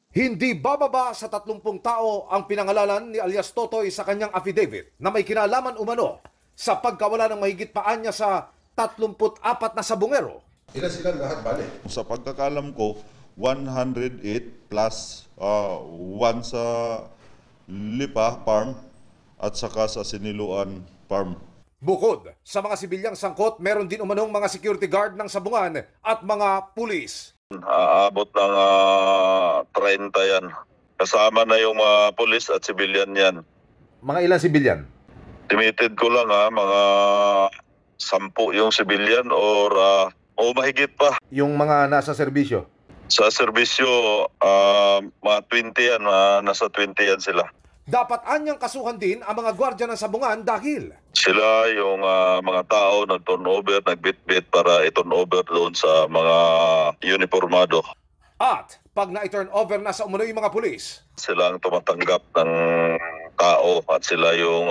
Hindi bababa sa 30 tao ang pinangalanan ni alias Totoy sa kanyang affidavit na may kinalaman umano sa pagkawala ng mahigit paan niya sa 34 na sabungero. Ilan sila lahat bale? Sa pagkakalam ko, 108 plus one sa Lipa Farm at saka sa Siniluan Farm. Bukod sa mga sibilyang sangkot, meron din umanong mga security guard ng sabungan at mga pulis. Aabot ng 30 yan. Kasama na yung mga pulis at sibilyan yan. Mga ilang sibilyan? Limited ko lang mga 10 yung sibilyan or mahigit pa. Yung mga nasa serbisyo? Sa serbisyo, mga 20 yan, nasa 20 yan sila. Dapat anyang kasuhan din ang mga gwardya ng sabungan dahil Sila yung mga tao nag-turnover, nagbitbit para i-turnover doon sa mga uniformado. at pag na-turn over na sa umunoy mga pulis, Sila ang tumatanggap ng tao at sila yung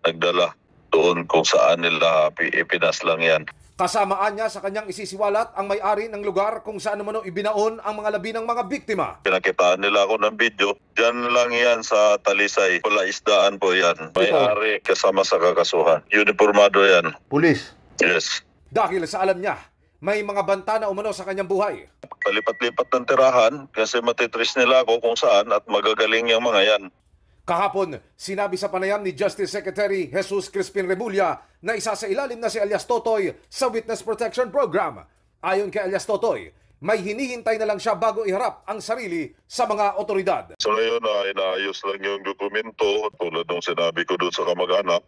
nagdala doon kung saan nila ipinaslang yan. kasamaan niya sa kanyang isisiwalat ang may-ari ng lugar kung saan umano ibinaon ang mga labi ng mga biktima. Pinakitaan nila ako ng video. Diyan lang yan sa Talisay. Palaisdaan po yan. May-ari kasama sa kakasuhan. Uniformado yan. Pulis. Yes. Dahil sa alam niya, may mga banta na umano sa kanyang buhay. Palipat-lipat ng tirahan kasi matitris nila ako kung saan at magagaling yung mga yan. Kahapon, sinabi sa panayam ni Justice Secretary Jesus Crispin Rebulla na isa sa ilalim na si alias Totoy sa Witness Protection Program. Ayon kay alias Totoy, may hinihintay na lang siya bago iharap ang sarili sa mga otoridad. So ngayon, inaayos lang yung dokumento tulad ng sinabi ko doon sa kamag-anak.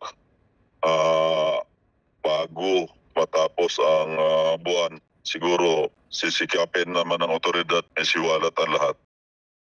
Bago matapos ang buwan, siguro sisikapin naman ng otoridad, may siwalat ang lahat.